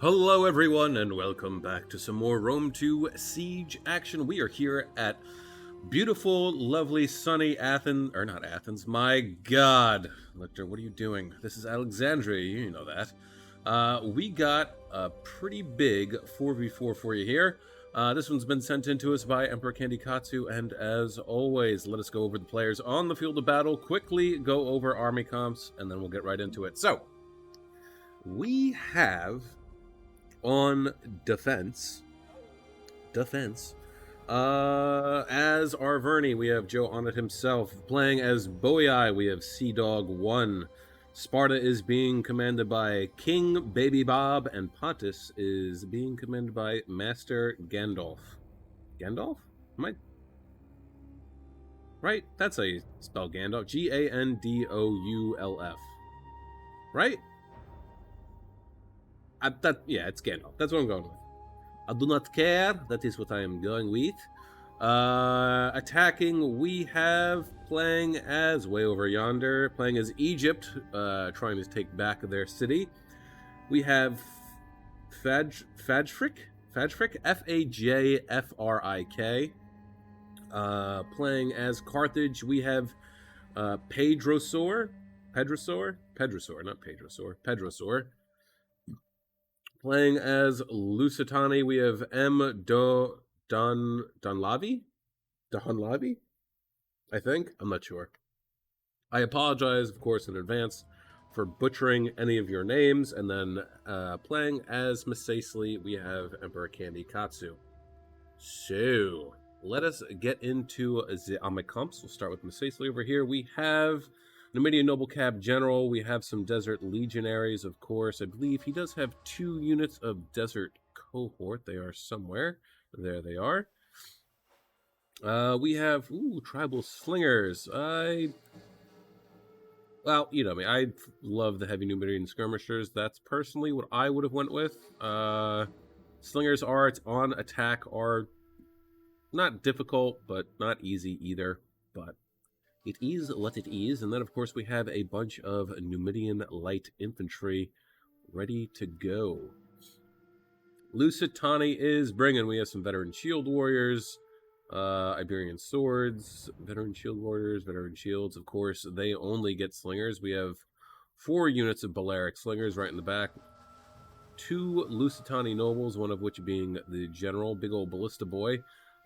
Hello, everyone, and welcome back to some more Rome 2 Siege action. We are here at beautiful, lovely, sunny Athens, or not Athens, my god. Lictor, what are you doing? This is Alexandria, you know that. We got a pretty big 4v4 for you here. This one's been sent in to us by Emperor Candy Katsu, and as always, let us go over the players on the field of battle, quickly go over army comps, and then we'll get right into it. So, we have on defense. As Arverni, we have Joe on it himself. Playing as Boei, we have Sea Dog 1. Sparta is being commanded by King Baby Bob, and Pontus is being commanded by Master Gandalf. Gandalf? Am I right? That's how you spell Gandalf. Gandolf. Right? It's Gandalf. That's what I'm going with. I do not care. That is what I am going with. Attacking, we have playing as way over yonder, playing as Egypt, trying to take back their city. We have Fajfrik, Fajfrik, playing as Carthage. We have Pedrosor, not Pedrosor. Playing as Lusitani, we have M. Donlavi? I think? I'm not sure. I apologize, of course, in advance for butchering any of your names. And then playing as Misacely, we have Emperor Candy Katsu. So, let us get into the Ame comps. We'll start with Misacely over here. We have Numidian Noble Cab General. We have some Desert Legionaries, of course. I believe he does have 2 units of Desert Cohort. They are somewhere. There they are. We have Tribal Slingers. Well, you know me. I love the Heavy Numidian Skirmishers. That's personally what I would have went with. Slingers arts on attack are not difficult, but not easy either. But it is what it is. And then, of course, we have a bunch of Numidian light infantry ready to go. Lusitani is bringing. We have some veteran shield warriors, Iberian swords, veteran shield warriors, veteran shields. Of course, they only get slingers. We have 4 units of Balearic slingers right in the back. 2 Lusitani nobles, one of which being the general, big old ballista boy.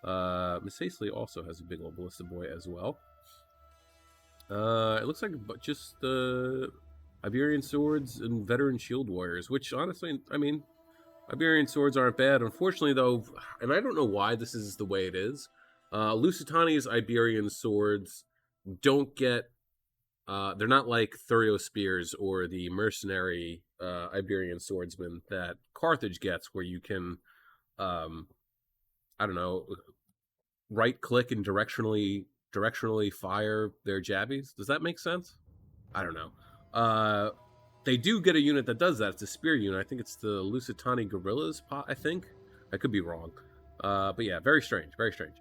Misacely also has a big old ballista boy as well. It looks like just Iberian swords and veteran shield warriors, which honestly, I mean, Iberian swords aren't bad. Unfortunately, though, and I don't know why this is the way it is, Lusitani's Iberian swords don't get, they're not like Thurio spears or the mercenary Iberian swordsmen that Carthage gets, where you can, I don't know, right-click and directionally fire their jabbies. Does that make sense? I don't know. They do get a unit that does that. It's a spear unit. I think it's the Lusitani Guerrillas, I think. I could be wrong. But yeah, very strange. Very strange.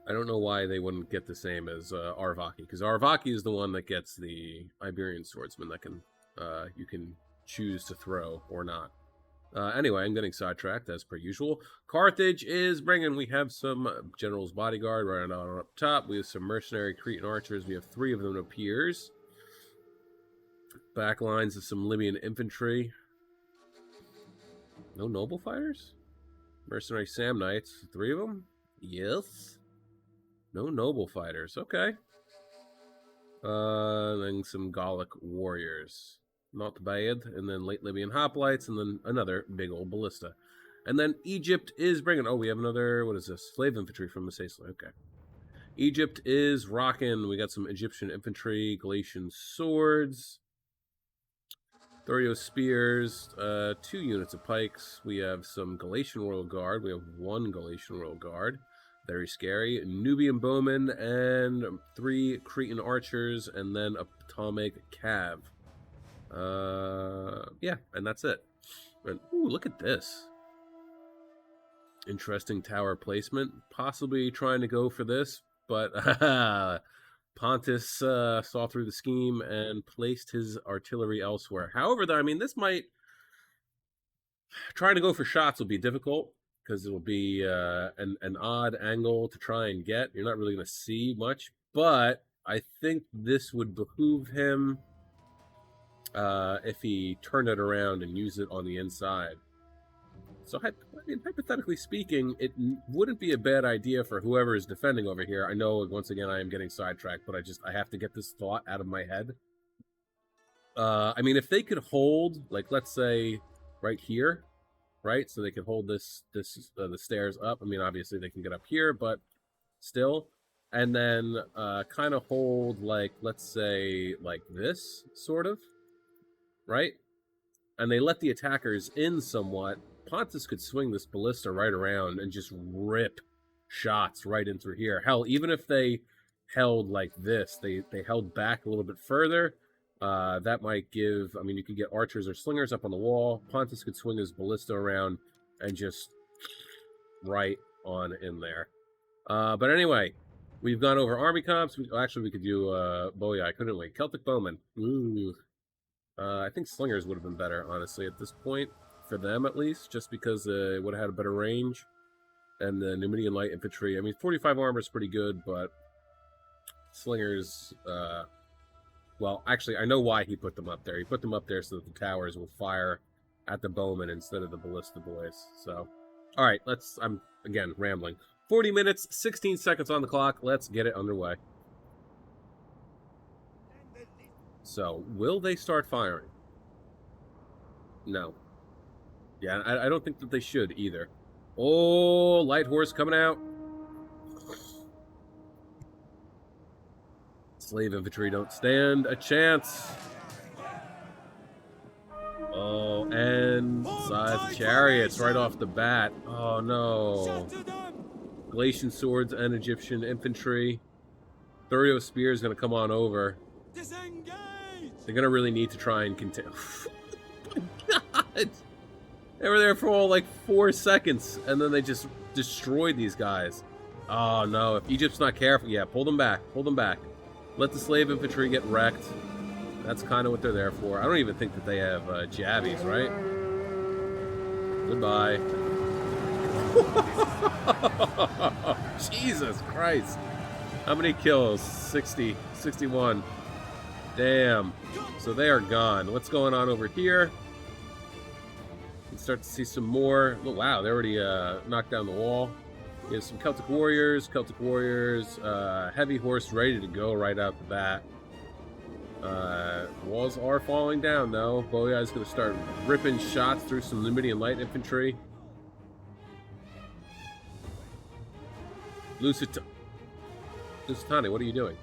I don't know why they wouldn't get the same as Arvaki, because Arvaki is the one that gets the Iberian swordsman that can you can choose to throw or not. Anyway, I'm getting sidetracked as per usual. Carthage is bringing. We have some General's Bodyguard right on up top. We have some mercenary Cretan archers. We have 3 of them, it appears. Back lines of some Libyan infantry. No noble fighters? Mercenary Samnites. 3 of them? Yes. No noble fighters. Okay. Then some Gallic warriors. Not bad. And then late Libyan hoplites, and then another big old ballista. And then Egypt is bringing... Oh, we have another... What is this? Slave infantry from Misacely. Okay. Egypt is rocking. We got some Egyptian infantry, Galatian swords, Thurio spears, 2 units of pikes. We have some Galatian Royal Guard. We have 1 Galatian Royal Guard. Very scary. Nubian bowmen and 3 Cretan archers, and then a Ptolemaic cav. Yeah, and that's it. And, ooh, look at this. Interesting tower placement. Possibly trying to go for this, but Pontus saw through the scheme and placed his artillery elsewhere. However, though, I mean, this might Trying to go for shots will be difficult because it'll be an odd angle to try and get. You're not really going to see much, but I think this would behoove him if he turned it around and used it on the inside. So, hypothetically speaking, it wouldn't be a bad idea for whoever is defending over here. I know, once again, I am getting sidetracked, but I have to get this thought out of my head. I mean, if they could hold, like, let's say, right here, right? So they could hold the stairs up. I mean, obviously they can get up here, but still. And then kind of hold, like, let's say, like this, sort of, right? And they let the attackers in somewhat. Pontus could swing this ballista right around and just rip shots right in through here. Hell, even if they held like this, they held back a little bit further, that might give, I mean, you could get archers or slingers up on the wall. Pontus could swing his ballista around and just right on in there. But anyway, we've gone over army comps. Actually, we could do Boweye, couldn't we? Celtic Bowmen. Ooh. I think slingers would have been better, honestly, at this point. For them, at least, just because it would have had a better range. And the Numidian light infantry, I mean, 45 armor is pretty good, but slingers, well, actually, I know why he put them up there. He put them up there so that the towers will fire at the bowmen instead of the ballista boys. So, all right, I'm, again, rambling. 40 minutes, 16 seconds on the clock. Let's get it underway. So, will they start firing? No. Yeah, I don't think that they should either. Oh, light horse coming out. Slave infantry don't stand a chance. Oh, and scythe chariots right off the bat. Oh, no. Galatian swords and Egyptian infantry. Thurio spear is going to come on over. They're going to really need to try and continue. Oh, my God. They were there for all like 4 seconds, and then they just destroyed these guys. Oh, no. If Egypt's not careful, yeah, pull them back. Pull them back. Let the slave infantry get wrecked. That's kind of what they're there for. I don't even think that they have jabbies, right? Goodbye. Jesus Christ. How many kills? 60. 61. Damn. So they are gone. What's going on over here? We can start to see some more. Oh, wow, they already knocked down the wall. We have some Celtic warriors, heavy horse ready to go right out the bat. Walls are falling down, though. Boweye is going to start ripping shots through some Numidian light infantry. Lusitani, what are you doing?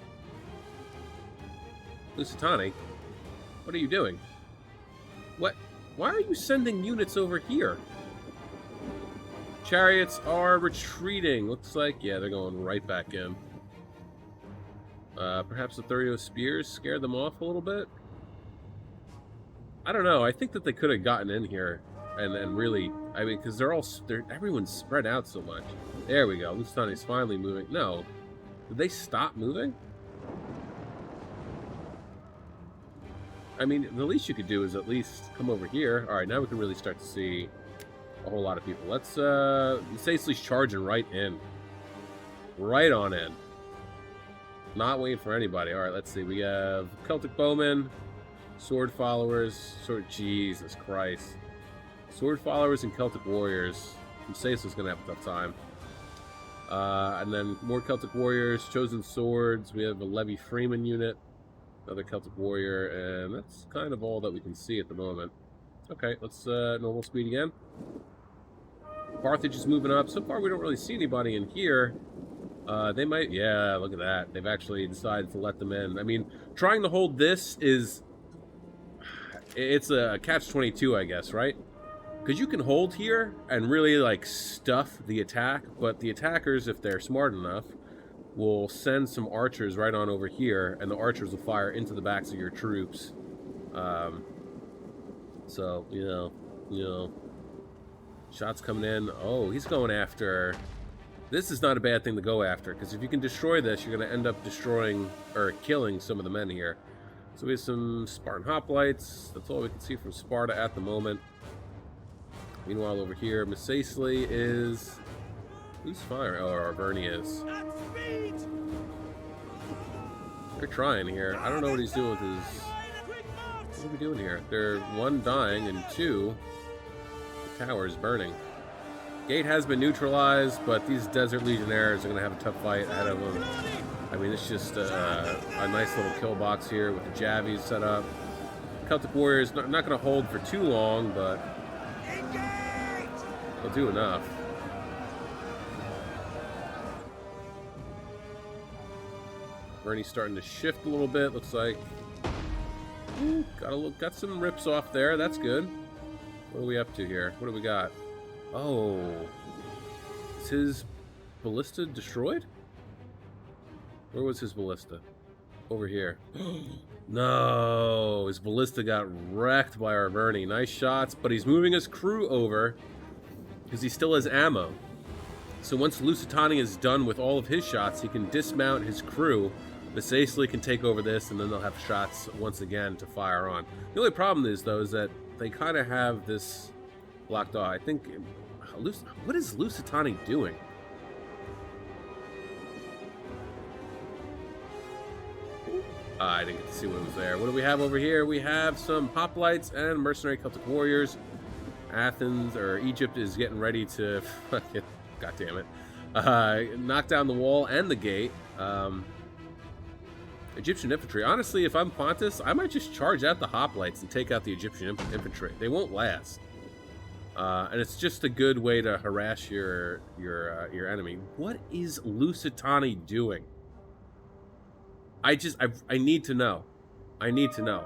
Lusitani, what are you doing? What? Why are you sending units over here? Chariots are retreating. Looks like, yeah, they're going right back in. Perhaps the Thurio spears scared them off a little bit. I don't know. I think that they could have gotten in here and really, I mean, because everyone's spread out so much. There we go. Lusitani's finally moving. No. Did they stop moving? I mean, the least you could do is at least come over here. All right, now we can really start to see a whole lot of people. Let's say he's charging right in. Right on in. Not waiting for anybody. All right, let's see. We have Celtic bowmen, sword followers, Jesus Christ. Sword followers and Celtic warriors. Sace's going to have a tough time. And then more Celtic warriors, chosen swords. We have a Levy Freeman unit, another Celtic warrior, and that's kind of all that we can see at the moment. Okay, let's normal speed again. Carthage is moving up. So far, we don't really see anybody in here. They might, yeah, look at that. They've actually decided to let them in. I mean, trying to hold this is, it's a catch-22, I guess, right? Because you can hold here and really, like, stuff the attack, but the attackers, if they're smart enough, will send some archers right on over here, and the archers will fire into the backs of your troops. So, you know, shots coming in. Oh, he's going after... This is not a bad thing to go after, because if you can destroy this, you're going to end up destroying, or killing some of the men here. So we have some Spartan hoplites. That's all we can see from Sparta at the moment. Meanwhile, over here, Masacely is... Who's firing? Oh, Arverni is. They're trying here. I don't know what he's doing with his... What are we doing here? They're, one, dying, and two, the tower is burning. Gate has been neutralized, but these Desert Legionnaires are going to have a tough fight ahead of them. I mean, it's just a nice little kill box here with the Javies set up. Celtic Warriors not going to hold for too long, but they'll do enough. Bernie's starting to shift a little bit, looks like. Ooh, got some rips off there, that's good. What are we up to here? What do we got? Oh, is his ballista destroyed? Where was his ballista? Over here. No, his ballista got wrecked by Arverni. Nice shots, but he's moving his crew over because he still has ammo. So once Lusitani is done with all of his shots, he can dismount his crew. Basically can take over this, and then they'll have shots once again to fire on. The only problem is, though, is that they kind of have this blocked off. I think... What is Lusitani doing? I didn't get to see what was there. What do we have over here? We have some hoplites and mercenary Celtic warriors. Athens, or Egypt, is getting ready to... God damn it. Knock down the wall and the gate. Egyptian infantry. Honestly, if I'm Pontus, I might just charge out the hoplites and take out the Egyptian infantry. They won't last. And it's just a good way to harass your enemy. What is Lusitani doing? I need to know. I need to know.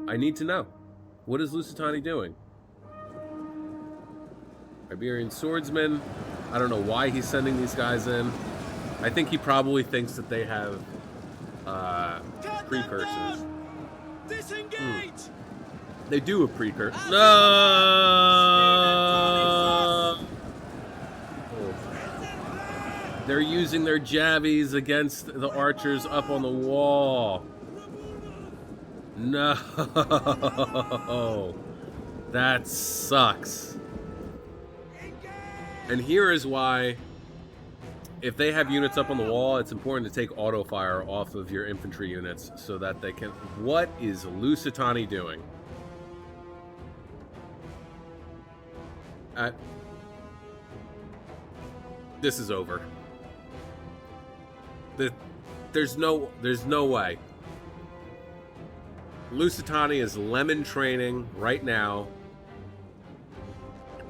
I need to know. What is Lusitani doing? Iberian swordsman. I don't know why he's sending these guys in. I think he probably thinks that they have precursors. Disengage! They do have precursors. No! They're using their javies against the archers up on the wall. No! That sucks. And here is why, if they have units up on the wall, it's important to take auto fire off of your infantry units so that they can... What is Lusitani doing? This is over. There's no way. Lusitani is lemon training right now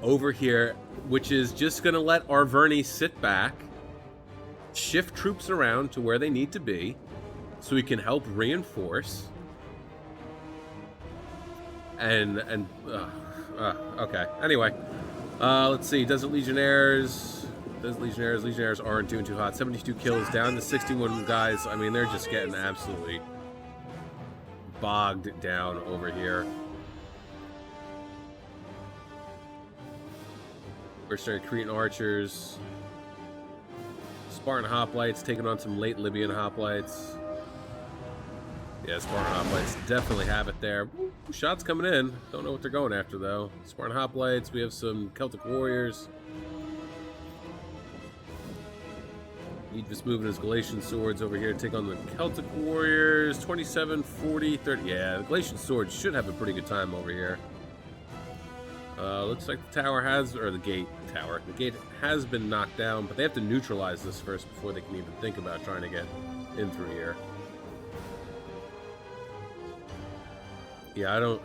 over here, which is just going to let Arverni sit back, shift troops around to where they need to be so he can help reinforce. Okay. Anyway, let's see. Legionnaires aren't doing too hot. 72 kills, down to 61 guys. I mean, they're just getting absolutely bogged down over here. We're starting Cretan archers. Spartan hoplites taking on some late Libyan hoplites. Yeah, Spartan hoplites definitely have it there. Woo, shots coming in. Don't know what they're going after, though. Spartan hoplites. We have some Celtic warriors. He just moving his Galatian swords over here to take on the Celtic warriors. 27, 40, 30. Yeah, the Galatian swords should have a pretty good time over here. Looks like the tower has, or the gate tower. The gate has been knocked down, but they have to neutralize this first before they can even think about trying to get in through here. Yeah, I don't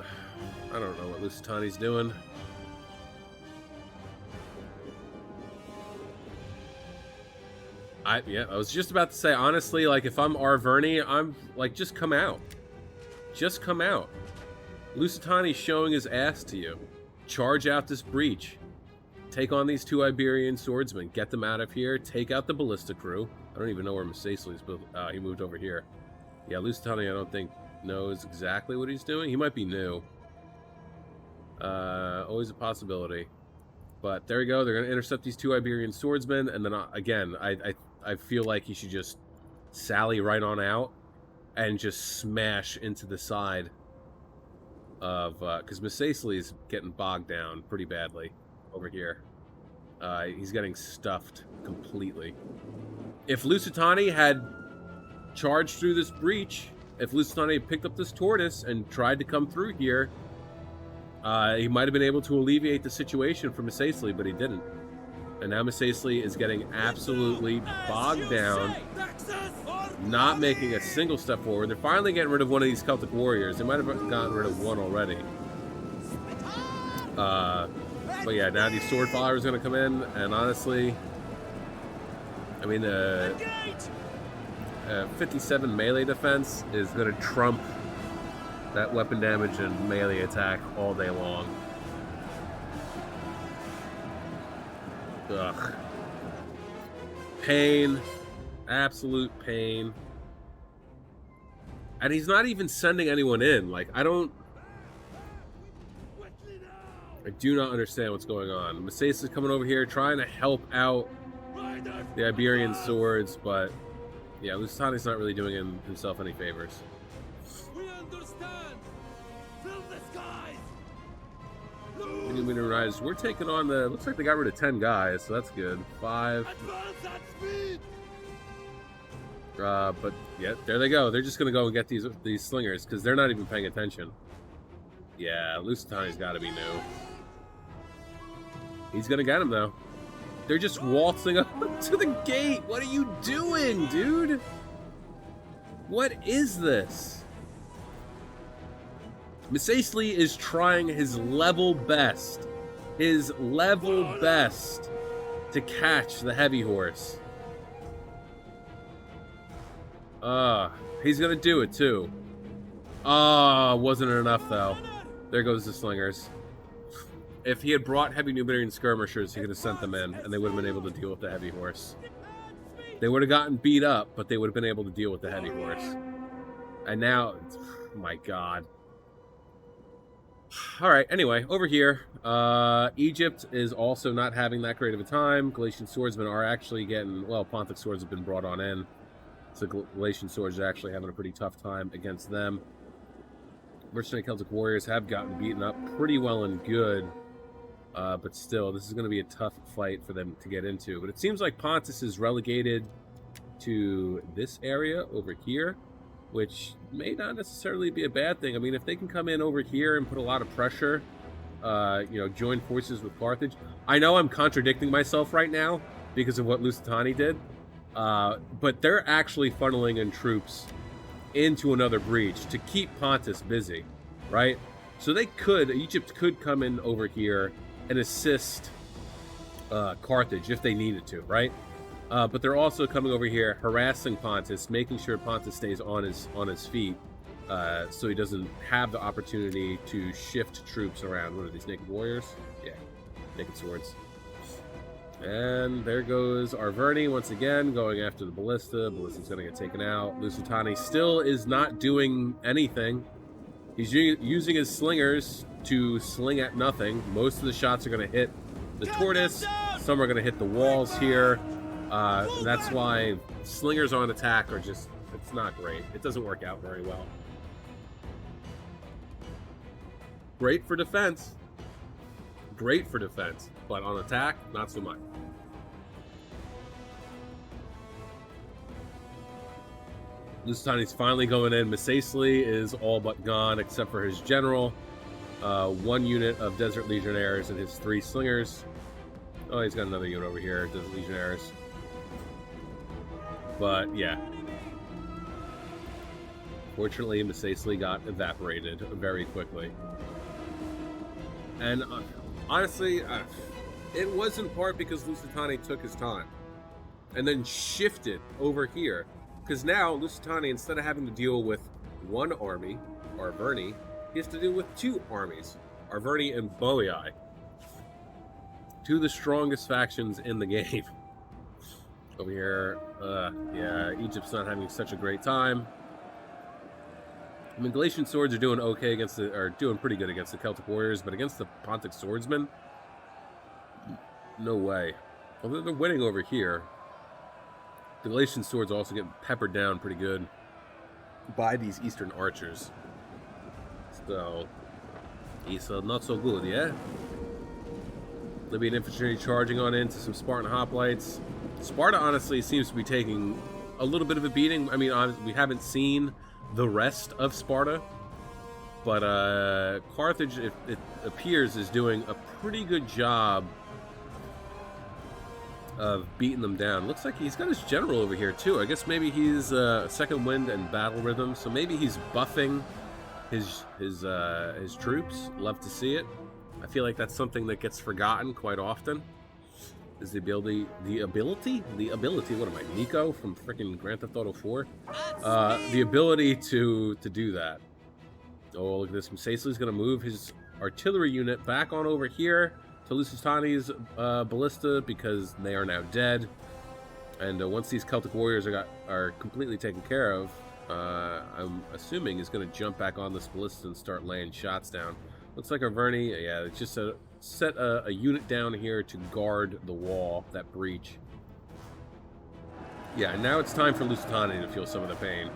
know what Lusitani's doing. I was just about to say, honestly, like, if I'm Arverni, I'm like, just come out. Just come out. Lusitani's showing his ass to you. Charge out this breach. Take on these two Iberian swordsmen. Get them out of here. Take out the ballista crew. I don't even know where Masacely is, but he moved over here. Yeah, Lusitani, I don't think knows exactly what he's doing. He might be new. Always a possibility. But there we go. They're going to intercept these two Iberian swordsmen, and then again, I feel like he should just sally right on out and just smash into the side of because Misacles getting bogged down pretty badly over here. He's getting stuffed completely. If Lusitani had charged through this breach, if Lusitani had picked up this tortoise and tried to come through here, he might have been able to alleviate the situation for Misacles, but he didn't. And now Misacles is getting absolutely bogged down, not making a single step forward. They're finally getting rid of one of these Celtic warriors. They might have gotten rid of one already. But yeah, now these sword followers are going to come in, and honestly, I mean, 57 melee defense is going to trump that weapon damage and melee attack all day long. Ugh. Pain. Absolute pain. And he's not even sending anyone in. Like, I do not understand what's going on. Misacles is coming over here trying to help out the Iberian swords, but yeah, Lusitani's not really doing himself any favors. We understand. Fill the skies. We're taking on the. Looks like they got rid of 10 guys, so that's good. 5. Advance at speed. But yeah, there they go. They're just gonna go and get these slingers because they're not even paying attention. Yeah, Lusitani's got to be new. He's gonna get him though. They're just waltzing up to the gate. What are you doing, dude? What is this? Misacles is trying his level best. His level best to catch the heavy horse. He's gonna do it too. Wasn't enough though. There goes the slingers. If he had brought heavy Numidian skirmishers, he could have sent them in, and they would have been able to deal with the heavy horse. They would have gotten beat up, but they would have been able to deal with the heavy horse. And now, oh my God. All right, anyway, over here, Egypt is also not having that great of a time. Galatian swordsmen are actually getting, well, Pontic swords have been brought on in. So Galatian swords are actually having a pretty tough time against them. Mercenary Celtic warriors have gotten beaten up pretty well and good. But still, this is going to be a tough fight for them to get into. But it seems like Pontus is relegated to this area over here, which may not necessarily be a bad thing. I mean, if they can come in over here and put a lot of pressure, join forces with Carthage. I know I'm contradicting myself right now because of what Lusitani did, but they're actually funneling in troops into another breach to keep Pontus busy, right? So Egypt could come in over here and assist Carthage if they needed to, right? But they're also coming over here, harassing Pontus, making sure Pontus stays on his feet, so he doesn't have the opportunity to shift troops around. What are these, naked warriors? Yeah, naked swords. And there goes Arverni once again, going after the ballista. Ballista's going to get taken out. Lusitani still is not doing anything. He's using his slingers to sling at nothing. Most of the shots are going to hit the tortoise. Some are going to hit the walls here. That's why slingers on attack are just, it's not great. It doesn't work out very well. Great for defense. Great for defense. But on attack, not so much. Lusitani's finally going in. Misacles is all but gone except for his general. 1 unit of Desert Legionnaires and his 3 slingers. Oh, he's got another unit over here, Desert Legionnaires. But, yeah. Fortunately, Misacles got evaporated very quickly. And honestly, it was in part because Lusitani took his time and then shifted over here. Because now, Lusitani, instead of having to deal with 1 army, Arverni, he has to deal with 2 armies, Arverni and Boii. 2 of the strongest factions in the game. Over here, yeah, Egypt's not having such a great time. I mean, Galatian swords are doing okay doing pretty good against the Celtic warriors, but against the Pontic swordsmen, no way. Although they're winning over here, the Galatian swords also get peppered down pretty good by these Eastern archers. So, He's not so good, yeah? Libyan infantry charging on into some Spartan hoplites. Sparta, honestly, seems to be taking a little bit of a beating. I mean, we haven't seen the rest of Sparta, but Carthage, it appears, is doing a pretty good job of beating them down. Looks like he's got his general over here, too. I guess maybe he's second wind and battle rhythm, so maybe he's buffing his troops. Love to see it. I feel like that's something that gets forgotten quite often. Is the ability, what am I, Nico from freaking Grand Theft Auto 4? The ability to do that. Oh, look at this. Masesli's going to move his artillery unit back on over here to Lusitani's ballista because they are now dead. And once these Celtic warriors are completely taken care of, I'm assuming is going to jump back on this ballista and start laying shots down. Looks like Arverni, yeah, it's just set a unit down here to guard the wall, that breach. Yeah, and now it's time for Lusitani to feel some of the pain.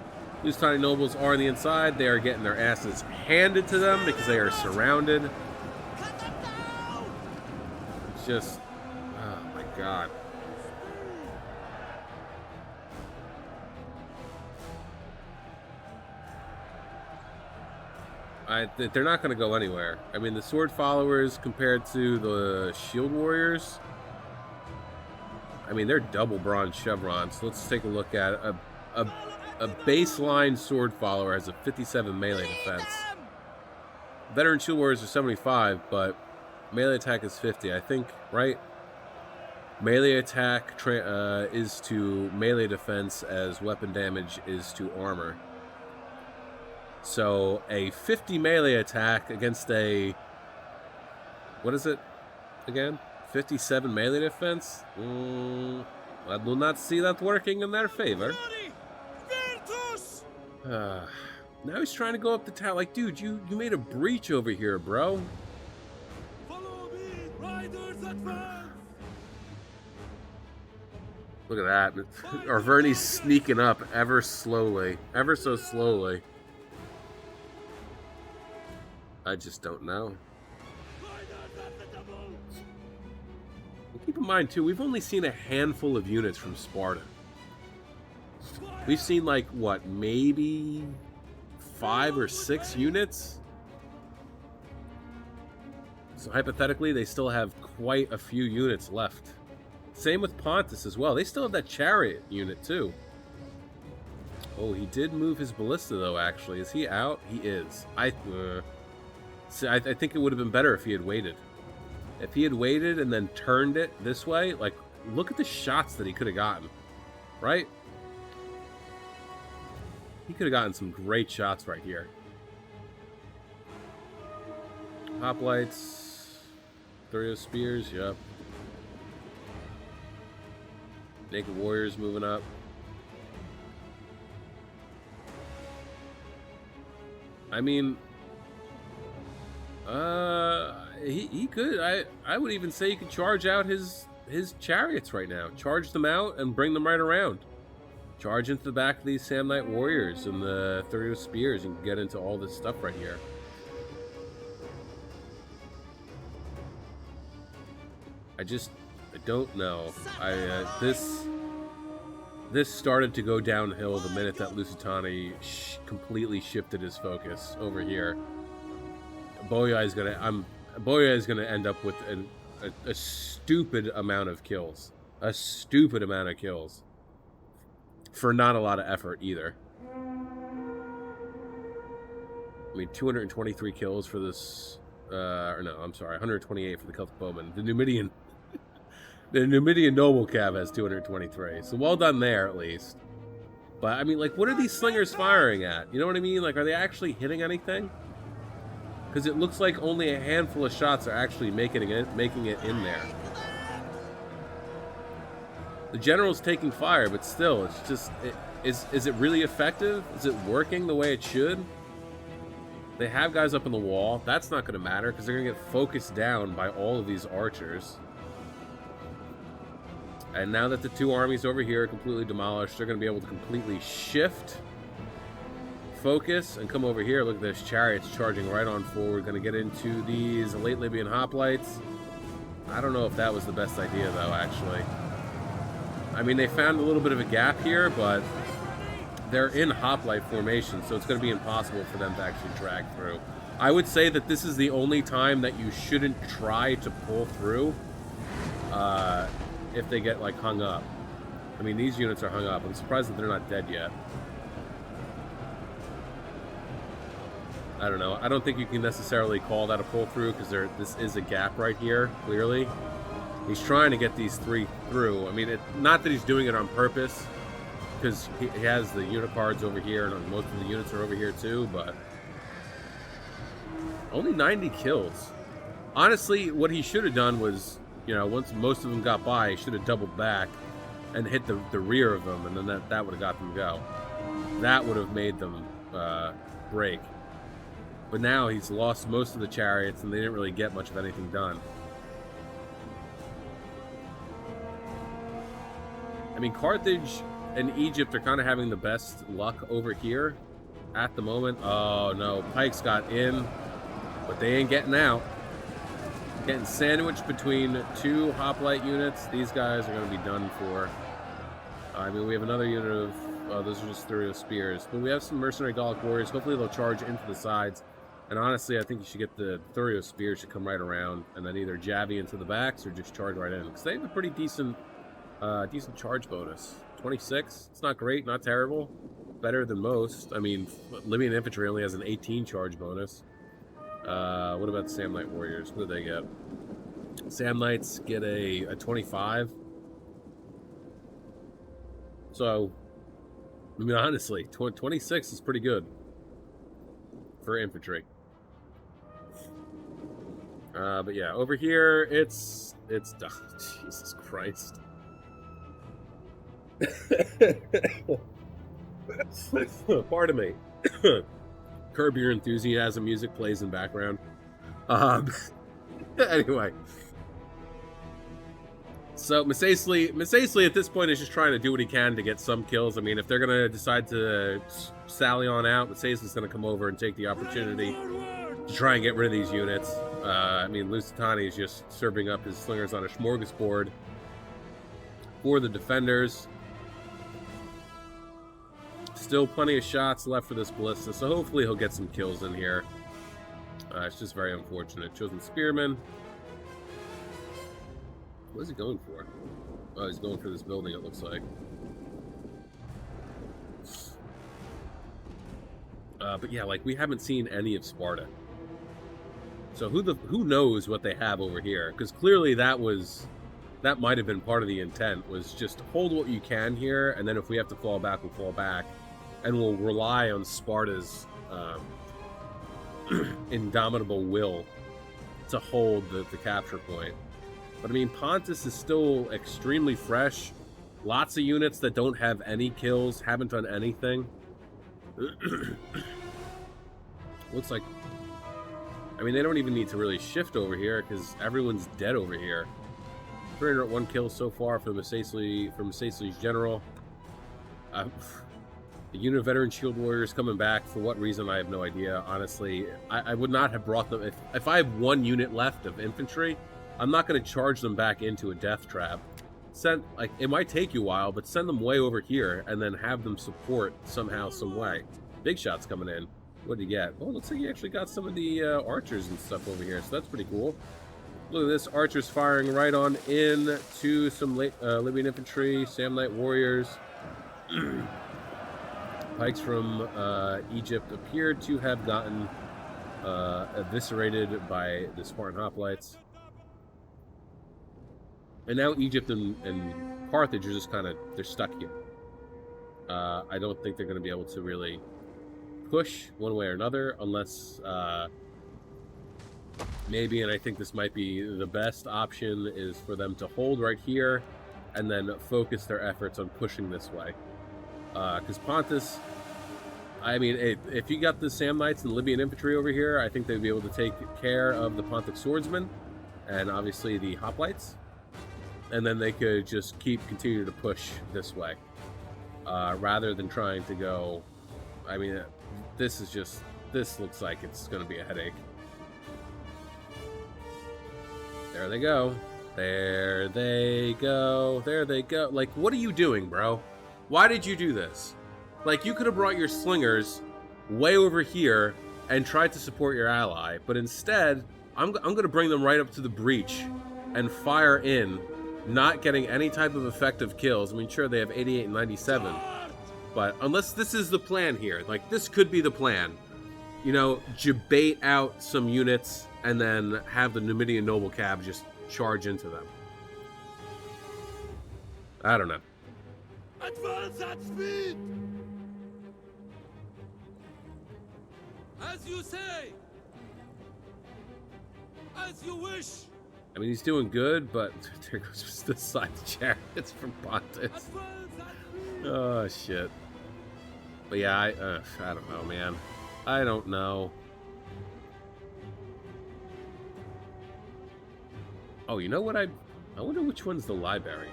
Lusitani nobles are on the inside. They are getting their asses handed to them because they are surrounded. It's just, oh my god. They're not going to go anywhere. I mean, the sword followers compared to the shield warriors, I mean, they're double bronze chevrons. So let's take a look at a baseline sword follower has a 57 melee defense. Veteran shield warriors are 75, but melee attack is 50. I think, right? Melee attack is to melee defense as weapon damage is to armor. So a 50 melee attack against a, what is it again? 57 melee defense? I do not see that working in their favor. Now he's trying to go up the tower. Like, dude, you made a breach over here, bro. Follow me, riders advance. Look at that. Arverni's sneaking up ever slowly. Ever so slowly. I just don't know. Keep in mind, too, we've only seen a handful of units from Sparta. We've seen, like, what, maybe 5 or 6 units? So, hypothetically, they still have quite a few units left. Same with Pontus as well. They still have that chariot unit, too. Oh, he did move his ballista, though, actually. Is he out? He is. I think it would have been better if he had waited. If he had waited and then turned it this way, like, look at the shots that he could have gotten, right? He could have gotten some great shots right here. Hoplites, Thurio spears, yep. Naked warriors moving up. I mean, he could. I would even say he could charge out his chariots right now. Charge them out and bring them right around. Charge into the back of these Samnite warriors and the Thurio spears and get into all this stuff right here. I don't know. This started to go downhill the minute that Lusitani completely shifted his focus over here. Boya is gonna end up with a stupid amount of kills. A stupid amount of kills. For not a lot of effort either. I mean, 223 kills for this, or no, I'm sorry, 128 for the Celtic Bowman. The Numidian Noble Cav has 223. So well done there, at least. But, I mean, like, what are these slingers firing at? You know what I mean? Like, are they actually hitting anything? Because it looks like only a handful of shots are actually making it in there. The general's taking fire, but still, it's just... Is it really effective? Is it working the way it should? They have guys up on the wall. That's not going to matter, because they're going to get focused down by all of these archers. And now that the two armies over here are completely demolished, they're going to be able to completely shift focus and come over here. Look at this, chariots charging right on forward. Going to get into these late Libyan hoplites. I don't know if that was the best idea, though, actually. I mean, they found a little bit of a gap here, but they're in hoplite formation, so it's going to be impossible for them to actually drag through. I would say that this is the only time that you shouldn't try to pull through if they get, like, hung up. I mean, these units are hung up. I'm surprised that they're not dead yet. I don't know. I don't think you can necessarily call that a pull-through because this is a gap right here, clearly. He's trying to get these 3 through. I mean, not that he's doing it on purpose, because he has the unit cards over here, and most of the units are over here too, but only 90 kills. Honestly, what he should have done was, you know, once most of them got by, he should have doubled back and hit the rear of them, and then that would have got them go. That would have made them break. But now he's lost most of the chariots, and they didn't really get much of anything done. I mean, Carthage and Egypt are kind of having the best luck over here at the moment. Oh, no. Pikes got in, but they ain't getting out. Getting sandwiched between 2 hoplite units. These guys are going to be done for. I mean, we have another unit of... those are just Thurio spears. But we have some mercenary Gallic warriors. Hopefully they'll charge into the sides. And honestly, I think you should get the Thurio spears to come right around and then either jabby into the backs or just charge right in. Because they have a pretty decent charge bonus. 26. It's not great, not terrible. Better than most. I mean, Libyan infantry only has an 18 charge bonus. What about the Samnite warriors? What do they get? Samnites get a 25. So, I mean, honestly, 26 is pretty good for infantry. But yeah, over here, it's oh, Jesus Christ. Pardon me. Curb Your Enthusiasm music plays in background. Anyway. So Masaisley at this point is just trying to do what he can to get some kills. I mean, if they're going to decide to sally on out, Masaisley's going to come over and take the opportunity to try and get rid of these units. I mean, Lusitani is just serving up his slingers on a smorgasbord for the defenders. Still plenty of shots left for this ballista, so hopefully he'll get some kills in here. It's just very unfortunate. Chosen Spearman. What is he going for? Oh, he's going for this building, it looks like. But yeah, like, we haven't seen any of Sparta. So who knows what they have over here? Because clearly that might have been part of the intent, was just hold what you can here, and then if we have to fall back, we'll fall back. And we'll rely on Sparta's indomitable will to hold the capture point. But I mean, Pontus is still extremely fresh. Lots of units that don't have any kills, haven't done anything. Looks like... I mean, they don't even need to really shift over here because everyone's dead over here. 301 kills so far for Masaisley's general. The unit of veteran shield warriors coming back. For what reason, I have no idea. Honestly, I would not have brought them... If I have one unit left of infantry, I'm not going to charge them back into a death trap. It might take you a while, but send them way over here and then have them support somehow, some way. Big shots coming in. What did you get? Oh, looks like you actually got some of the archers and stuff over here, so that's pretty cool. Look at this, archers firing right on in to some Libyan infantry, Samnite warriors. Pikes from Egypt appear to have gotten eviscerated by the Spartan hoplites. And now Egypt and Carthage are just kind of, they're stuck here. I don't think they're going to be able to really push one way or another unless maybe, and I think this might be the best option, is for them to hold right here and then focus their efforts on pushing this way. Because Pontus, I mean, if you got the Samnites and Libyan infantry over here, I think they'd be able to take care of the Pontic swordsmen and obviously the hoplites. And then they could just continue to push this way. Rather than trying to go... I mean, this is just... This looks like it's going to be a headache. There they go. There they go. There they go. Like, what are you doing, bro? Why did you do this? Like, you could have brought your slingers way over here and tried to support your ally, but instead, I'm going to bring them right up to the breach and fire in, not getting any type of effective kills. I mean, sure, they have 88 and 97, but unless this is the plan here, like, this could be the plan. You know, bait out some units and then have the Numidian Noble Cab just charge into them. I don't know. Advance at speed! As you say! As you wish! I mean, he's doing good, but there goes the side chariots from Pontus. Oh, shit. But yeah, I don't know, man. I don't know. Oh, you know what? I wonder which one's the library.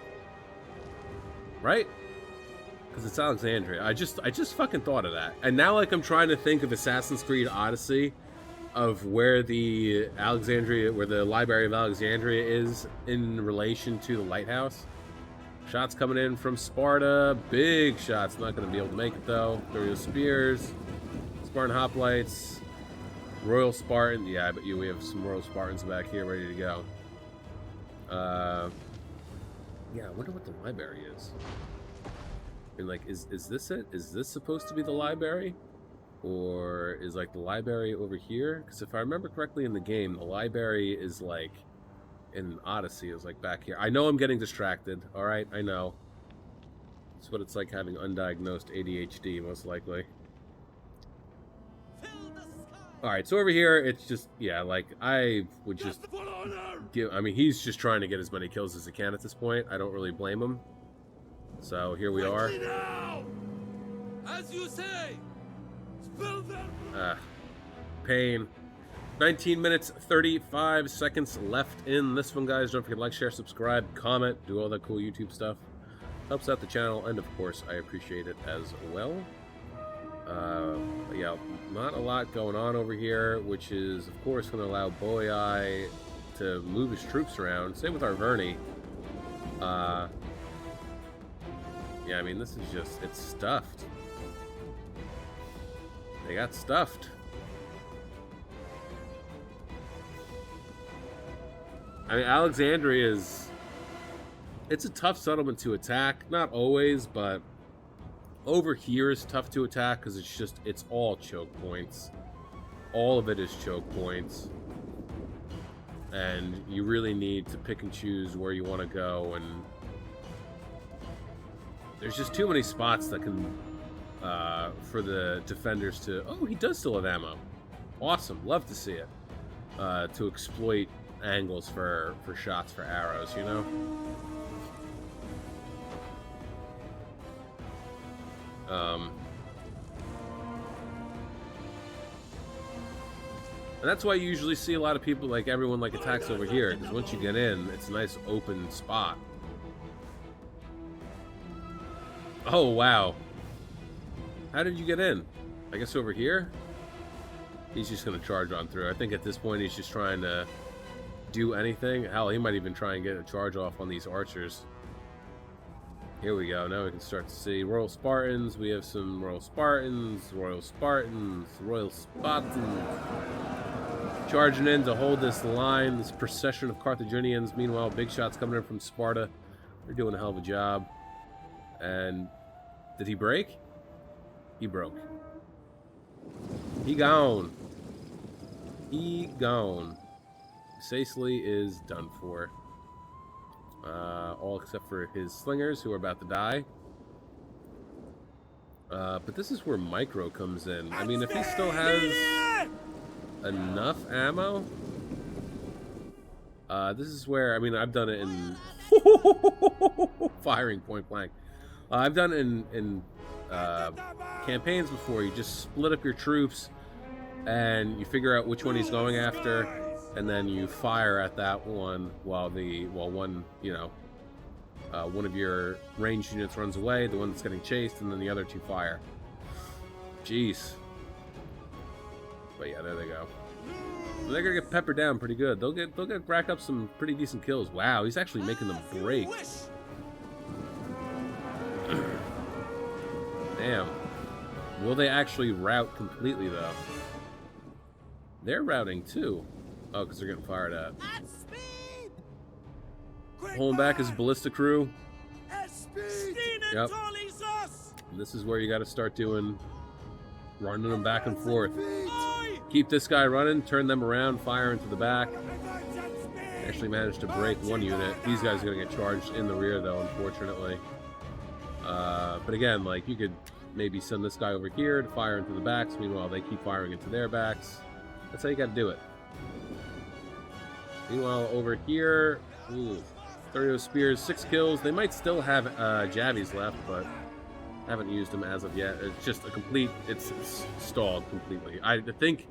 Right? Because it's Alexandria. I just fucking thought of that. And now, like, I'm trying to think of Assassin's Creed Odyssey, of where the Library of Alexandria is in relation to the lighthouse. Shots coming in from Sparta. Big shots. Not going to be able to make it, though. Throw spears. Spartan hoplites. Royal Spartan. Yeah, but we have some Royal Spartans back here ready to go. Yeah, I wonder what the library is. And, like, is this it? Is this supposed to be the library? Or is, like, the library over here? Because if I remember correctly in the game, the library is, like, in Odyssey, is, like, back here. I know I'm getting distracted, alright? I know. It's what it's like having undiagnosed ADHD, most likely. Alright, so over here, it's just, yeah, like, I would just give... I mean, he's just trying to get as many kills as he can at this point. I don't really blame him. So, here we are. As you say! Pain. 19 minutes, 35 seconds left in this one, guys. Don't forget to like, share, subscribe, comment, do all that cool YouTube stuff. Helps out the channel, and of course, I appreciate it as well. Yeah, not a lot going on over here, which is, of course, going to allow Boii to move his troops around. Same with Arverni. Yeah, I mean, this is just, it's stuffed. They got stuffed. I mean, Alexandria is... It's a tough settlement to attack. Not always, but... Over here is tough to attack because it's just... It's all choke points. All of it is choke points. And you really need to pick and choose where you want to go, and... There's just too many spots that can... for the defenders to... Oh, he does still have ammo. Awesome. Love to see it. To exploit angles for shots, for arrows, you know? And that's why you usually see a lot of people, like everyone, like attacks over here, because once you get in, it's a nice open spot. Oh, wow. How did you get in? I guess over here? He's just going to charge on through. I think at this point he's just trying to do anything. Hell, he might even try and get a charge off on these archers. Here we go. Now we can start to see Royal Spartans. We have some Royal Spartans, Royal Spartans, Royal Spartans. Charging in to hold this line, this procession of Carthaginians. Meanwhile, big shots coming in from Sparta. They're doing a hell of a job. And did he break? He broke. He gone. He gone. Sacely is done for. All except for his slingers, who are about to die. But this is where Micro comes in. I mean, if he still has enough ammo... this is where, I mean, I've done it in... Firing point blank. I've done it in campaigns before. You just split up your troops and you figure out which one he's going after, and then you fire at that one while one, you know, one of your ranged units runs away, the one that's getting chased, and then the other two fire. Jeez. But yeah, there they go. So they're gonna get peppered down pretty good. They'll get rack up some pretty decent kills. Wow, he's actually making them break. Damn. Will they actually rout completely though? They're routing too. Oh, because they're getting fired at. Pulling back his ballista crew. Yep. And this is where you got to start doing, running them back and forth. Keep this guy running, turn them around, fire into the back. Actually managed to break one unit. These guys are going to get charged in the rear though, unfortunately. But again, like, you could maybe send this guy over here to fire into the backs. Meanwhile, they keep firing into their backs. That's how you got to do it. Meanwhile, over here, ooh, 30 spears, 6 kills. They might still have jabbies left, but haven't used them as of yet. It's just a complete, it's stalled completely. I think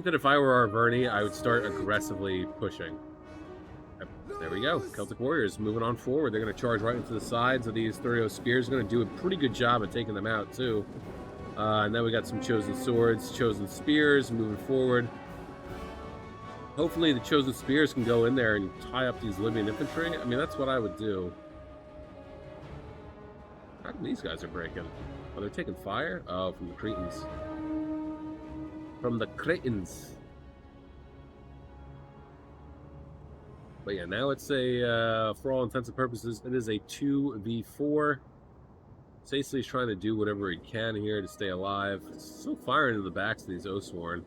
that if I were Arverni, I would start aggressively pushing. There we go. Celtic Warriors moving on forward. They're going to charge right into the sides of these 30 spears. Going to do a pretty good job at taking them out, too. And then we got some Chosen Swords, Chosen Spears moving forward. Hopefully the Chosen Spears can go in there and tie up these Libyan infantry. I mean, that's what I would do. How come these guys are breaking? Oh, they're taking fire? Oh, from the Cretans. From the Cretans. But yeah, now it's a, for all intents and purposes, it is a 2v4. Sacely's trying to do whatever he can here to stay alive. Still firing into the backs of these Oathsworn.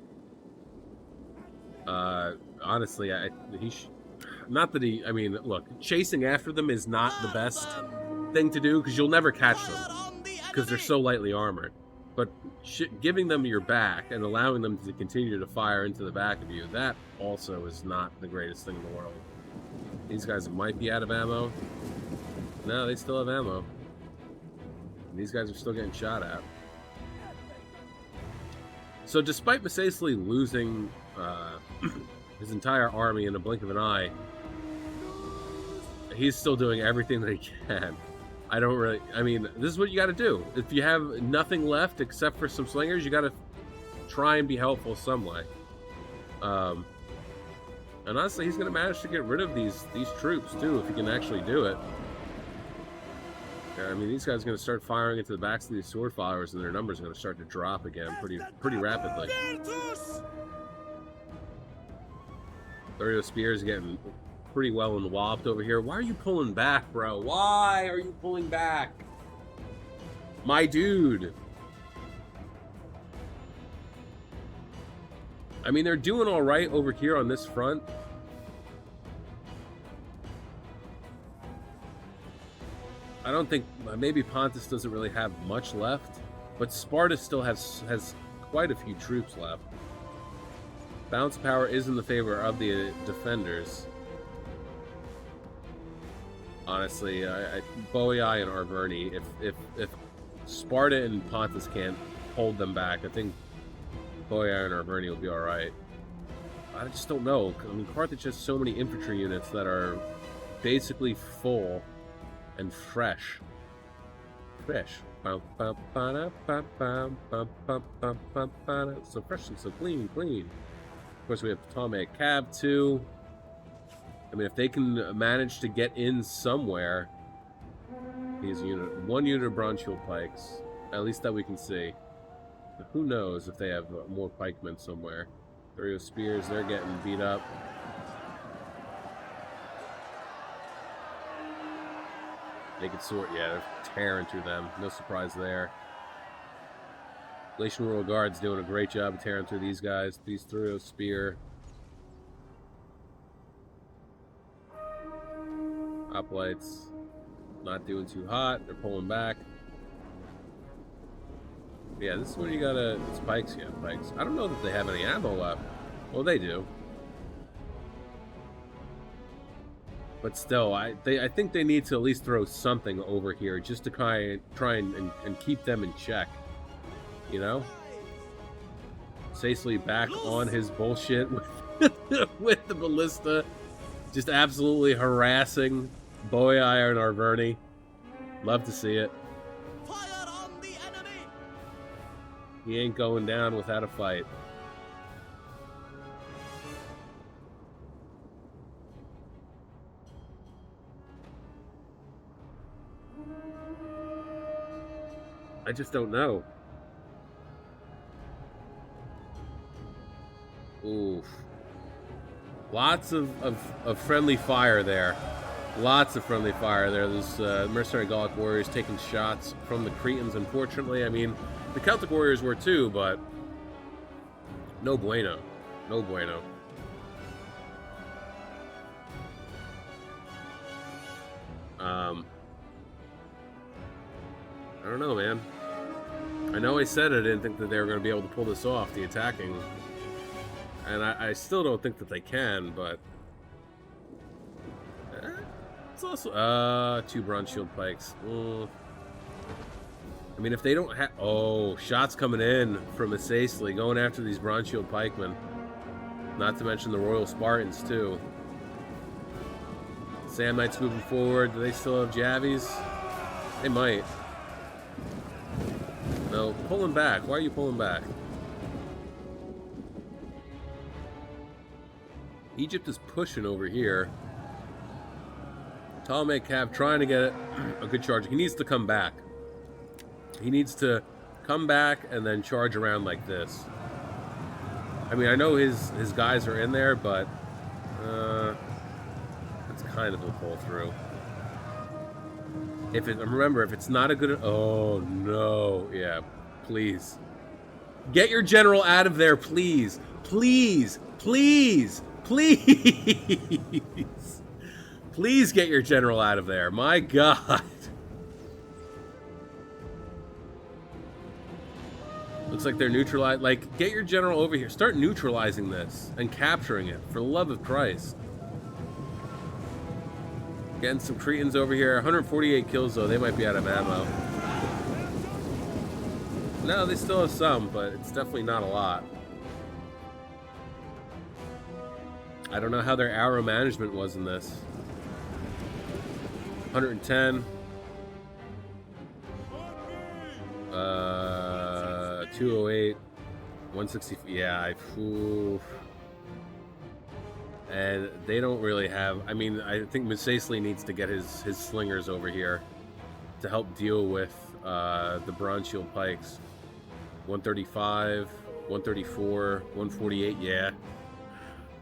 Honestly, not that he, I mean, look, chasing after them is not the best thing to do, because you'll never catch them, because they're so lightly armored. But giving them your back and allowing them to continue to fire into the back of you, that also is not the greatest thing in the world. These guys might be out of ammo. No, they still have ammo. And these guys are still getting shot at. So despite Masacely losing his entire army in a blink of an eye, he's still doing everything that he can. I mean, this is what you got to do. If you have nothing left except for some slingers, you got to try and be helpful some way. And honestly, he's going to manage to get rid of these troops, too, if he can actually do it. I mean, these guys are going to start firing into the backs of these sword followers, and their numbers are going to start to drop again pretty rapidly. 30 spears getting pretty well walloped over here. Why are you pulling back, bro? Why are you pulling back? My dude. I mean, they're doing all right over here on this front. I don't think, maybe Pontus doesn't really have much left, but Sparta still has quite a few troops left. Bounce power is in the favor of the defenders. Honestly, Boii and Arverni, if Sparta and Pontus can't hold them back, I think Boii and Arverni will be alright. I just don't know. I mean, Carthage has so many infantry units that are basically full and fresh. So fresh and so clean. Of course, we have Ptolemaic Cav too. I mean, if they can manage to get in somewhere, he's one unit of bronze shield pikes, at least that we can see. But who knows if they have more pikemen somewhere. 30 spears, they're getting beat up. Naked sword, yeah, they're tearing through them. No surprise there. Galatian Royal Guard's doing a great job of tearing through these guys. These through spear. Hoplites not doing too hot. They're pulling back. Yeah, this is where you gotta. It's pikes, yeah, pikes. I don't know that they have any ammo left. Well, they do. But still, I think they need to at least throw something over here just to try and keep them in check. You know? Sacely back on his bullshit with the ballista. Just absolutely harassing Boii and Arverni. Love to see it. Fire on the enemy! He ain't going down without a fight. I just don't know. Oof. Lots of friendly fire there. Lots of friendly fire there. There's mercenary Gallic warriors taking shots from the Cretans, unfortunately. I mean, the Celtic warriors were too, but no bueno. No bueno. I don't know, man. I know I said I didn't think that they were going to be able to pull this off, the attacking. And I still don't think that they can, but... it's also... 2 bronze shield pikes. I mean, if they don't have... Oh, shots coming in from Assaisli, going after these bronze shield pikemen. Not to mention the Royal Spartans, too. Samnites moving forward. Do they still have Javies? They might. No, pulling back. Why are you pulling back? Egypt is pushing over here. Ptolemaic Cav trying to get a good charge. He needs to come back. He needs to come back and then charge around like this. I mean, I know his guys are in there, but it's kind of a pull through. Remember, if it's not a good... Oh, no. Yeah, please. Get your general out of there, please. Please. Please. Please. Please get your general out of there. My God. Looks like they're neutralized. Like, get your general over here. Start neutralizing this and capturing it, for the love of Christ. Getting some Cretans over here. 148 kills, though. They might be out of ammo. No, they still have some, but it's definitely not a lot. I don't know how their arrow management was in this. 110. 208. 160. Yeah, and they don't really have... I mean, I think Assaisli needs to get his slingers over here to help deal with the bronze shield pikes. 135, 134, 148, yeah.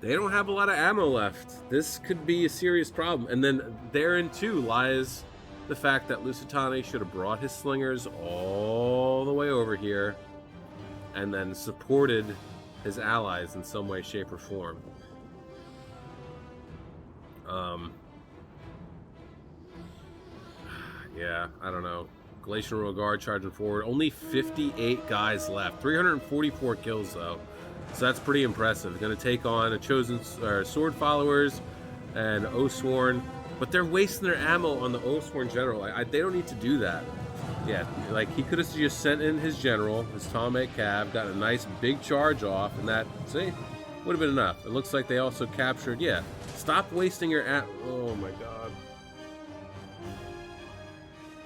They don't have a lot of ammo left. This could be a serious problem. And then therein, too, lies the fact that Lusitani should have brought his slingers all the way over here and then supported his allies in some way, shape, or form. Yeah, I don't know. Galatian Royal Guard charging forward. Only 58 guys left. 344 kills, though. So that's pretty impressive. Going to take on a chosen sword followers and Oathsworn. But they're wasting their ammo on the Oathsworn general. They don't need to do that. Yeah, like, he could have just sent in his general, his Ptolemaic Cav, got a nice big charge off, and that, see, would have been enough. It looks like they also captured, yeah. Stop wasting your ammo. Oh, my God.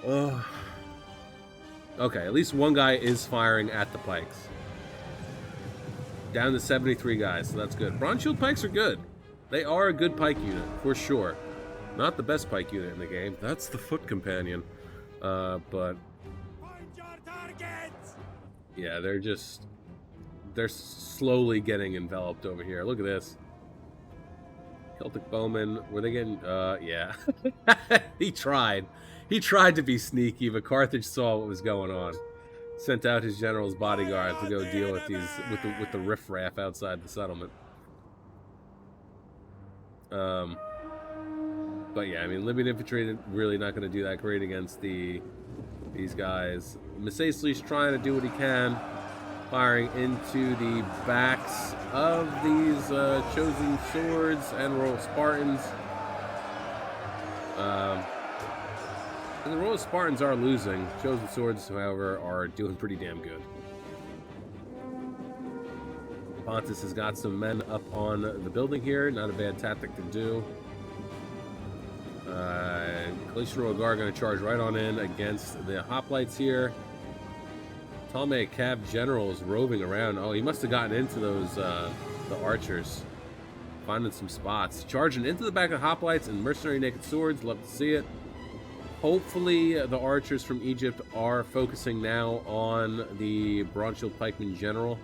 Oh. Okay, at least one guy is firing at the pikes. Down to 73 guys, so that's good. Bronze shield pikes are good. They are a good pike unit, for sure. Not the best pike unit in the game. That's the foot companion. But... yeah, they're slowly getting enveloped over here. Look at this. Celtic bowmen, were they getting... yeah. He tried. He tried to be sneaky, but Carthage saw what was going on. Sent out his general's bodyguard to go deal with with the riffraff outside the settlement. But yeah, I mean, Libyan infantry really not going to do that great against these guys. Assaisli's trying to do what he can, firing into the backs of these chosen swords and Royal Spartans. And the Royal Spartans are losing. Chosen Swords, however, are doing pretty damn good. Pontus has got some men up on the building here. Not a bad tactic to do. Galatian Royal Guard going to charge right on in against the hoplites here. Ptolemaic Cav general is roving around. Oh, he must have gotten into those the archers. Finding some spots. Charging into the back of hoplites and mercenary naked swords. Love to see it. Hopefully the archers from Egypt are focusing now on the bronze shield pikeman general.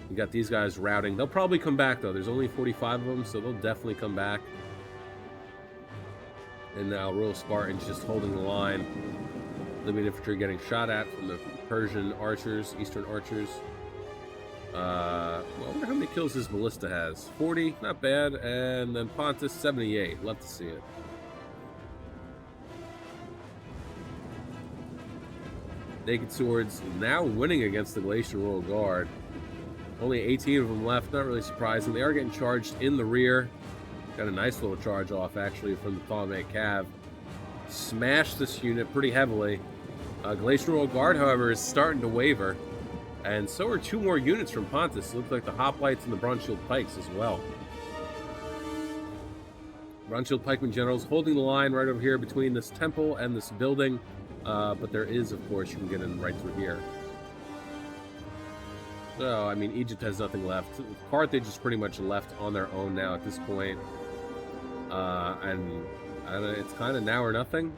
We got these guys routing. They'll probably come back though. There's only 45 of them, so they'll definitely come back. And now Royal Spartans just holding the line. Libyan infantry getting shot at from the Persian archers, Eastern archers. Well, I wonder how many kills his ballista has. 40, not bad. And then Pontus, 78. Love to see it. Naked Swords now winning against the Galatian Royal Guard. Only 18 of them left, not really surprising. They are getting charged in the rear. Got a nice little charge off, actually, from the Ptolemaic Cav. Smashed this unit pretty heavily. Galatian Royal Guard, however, is starting to waver. And so are 2 more units from Pontus. It looks like the Hoplites and the Bronze Shield Pikes as well. Bronze Shield Pikeman Generals holding the line right over here between this temple and this building. But there is, of course, you can get in right through here. So, I mean, Egypt has nothing left. Carthage is pretty much left on their own now at this point. And it's kind of now or nothing.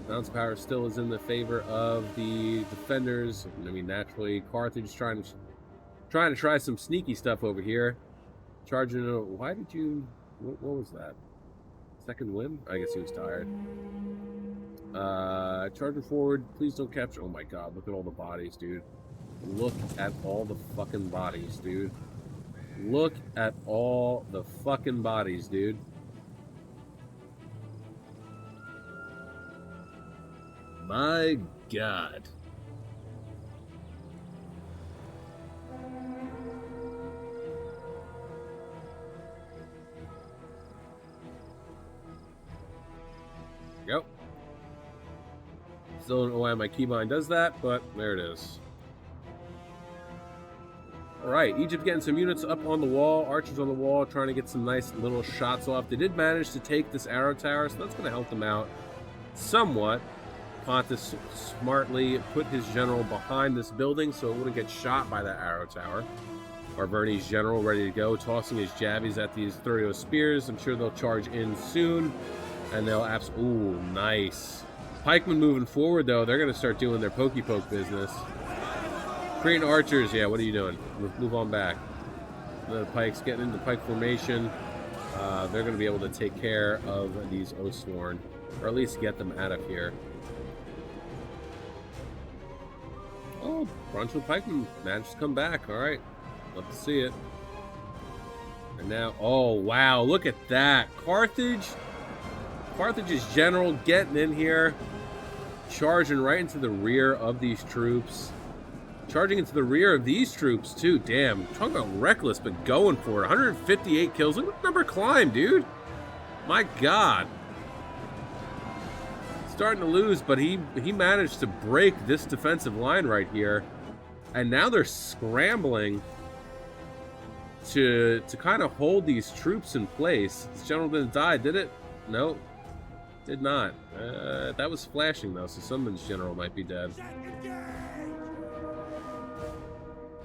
Balance power still is in the favor of the defenders. I mean, naturally, Carthage is trying to try some sneaky stuff over here. Charging. Why did you? What was that? Second win? I guess he was tired. Charging forward. Please don't capture. Oh my god! Look at all the bodies, dude. Look at all the fucking bodies, dude. Look at all the fucking bodies, dude. My god. Go. Still don't know why my keybind does that, but there it is. Alright, Egypt getting some units up on the wall, archers on the wall, trying to get some nice little shots off. They did manage to take this arrow tower, so that's going to help them out somewhat. Pontus smartly put his general behind this building so it wouldn't get shot by that arrow tower. Arverni's general ready to go, tossing his jabbies at these Thurio spears. I'm sure they'll charge in soon, and they'll ooh, nice. Pikemen moving forward, though, they're going to start doing their pokey poke business. Cretan archers, yeah, what are you doing? Move on back. The pikes getting into pike formation. They're going to be able to take care of these Oathsworn, or at least get them out of here. Oh, Bronze Shield Pikeman managed to come back. All right, love to see it. And now, oh wow, look at that! Carthage's general getting in here, charging right into the rear of these troops. Charging into the rear of these troops, too. Damn. Talk about reckless, but going for it. 158 kills. Look at the number climb, dude. My God. Starting to lose, but he managed to break this defensive line right here. And now they're scrambling to kind of hold these troops in place. This general didn't die, did it? No. Did not. That was flashing, though, so someone's general might be dead.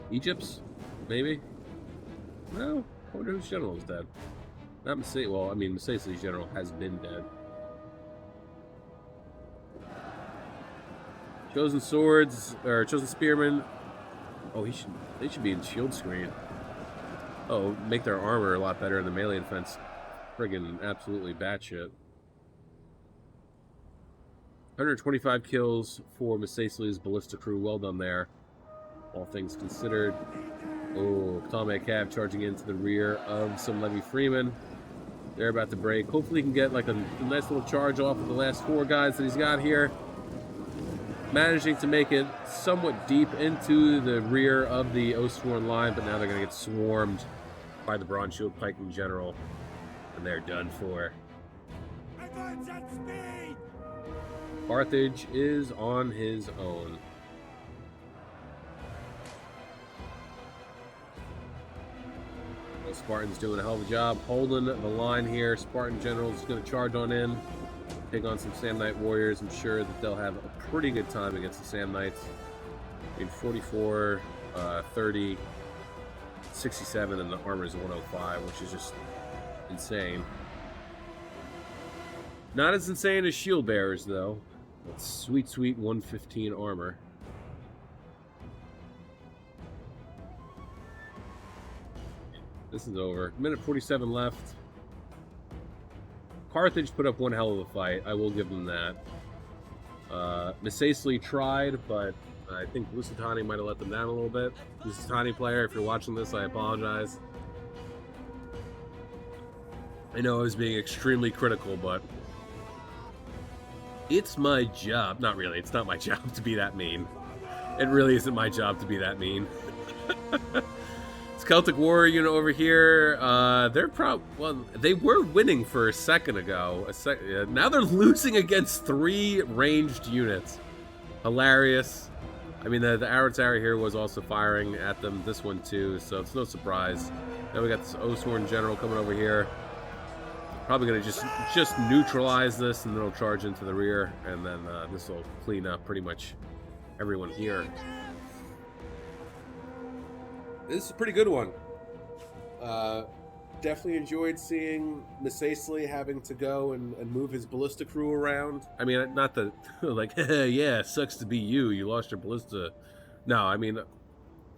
Egypt's? Maybe? No. I wonder whose general is dead. Not Messay. Well, I mean, Messay's general has been dead. Chosen swords, or chosen spearmen. Oh, they should be in shield screen. Oh, make their armor a lot better in the melee defense. Friggin' absolutely batshit. 125 kills for Messay's ballista crew. Well done there. All things considered. Oh, Ptolemaic Cav charging into the rear of some Levy Freemen. They're about to break. Hopefully he can get like a nice little charge off of the last 4 guys that he's got here. Managing to make it somewhat deep into the rear of the Oathsworn line, but now they're going to get swarmed by the Bronze Shield Pikeman General. And they're done for. Advance at speed! Carthage is on his own. Spartan's doing a hell of a job holding the line here. Spartan General is going to charge on in. take on some Sam Knight warriors. I'm sure that they'll have a pretty good time against the Sam Knights. I mean, 44, 30, 67, and the armor is 105, which is just insane. Not as insane as shield bearers, though. That's sweet, sweet 115 armor. This is over. Minute 47 left. Carthage put up one hell of a fight. I will give them that. Misacely tried, but I think Lusitani might have let them down a little bit. Lusitani player, if you're watching this, I apologize. I know I was being extremely critical, but it's my job. Not really. It's not my job to be that mean. It really isn't my job to be that mean. Celtic Warrior unit over here. They were winning for a second ago. Now they're losing against 3 ranged units. Hilarious. I mean, the Arrows Arrow here was also firing at them. This one too, so it's no surprise. Now we got this Osworn General coming over here. Probably gonna just neutralize this, and then it'll charge into the rear, and then this will clean up pretty much everyone here. This is a pretty good one. Definitely enjoyed seeing Misacely having to go and move his ballista crew around. I mean, not that, like, yeah, sucks to be you. You lost your ballista. No, I mean,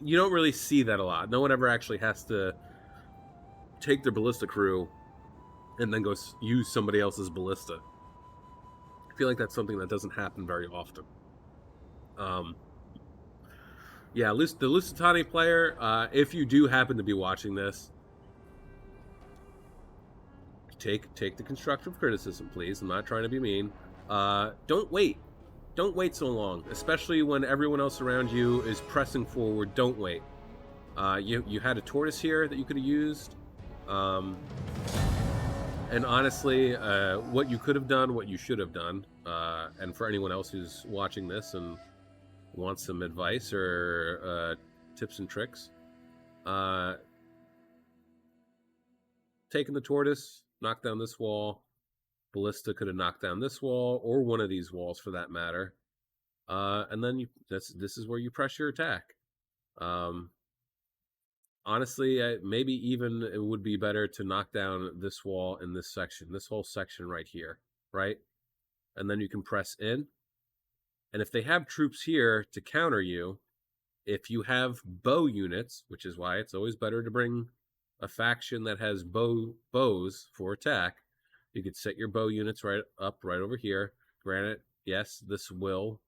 you don't really see that a lot. No one ever actually has to take their ballista crew and then go use somebody else's ballista. I feel like that's something that doesn't happen very often. Yeah, the Lusitani player, if you do happen to be watching this, take the constructive criticism, please. I'm not trying to be mean. Don't wait. Don't wait so long, especially when everyone else around you is pressing forward. Don't wait. You had a tortoise here that you could have used. And honestly, what you could have done, what you should have done, and for anyone else who's watching this and wants some advice or tips and tricks, taking the tortoise, knock down this wall. Ballista could have knocked down this wall or one of these walls for that matter. And then this is where you press your attack. Honestly, maybe even it would be better to knock down this wall in this section, this whole section right here, right? And then you can press in. And if they have troops here to counter you, if you have bow units, which is why it's always better to bring a faction that has bows for attack, you could set your bow units right over here. Granted, yes, this will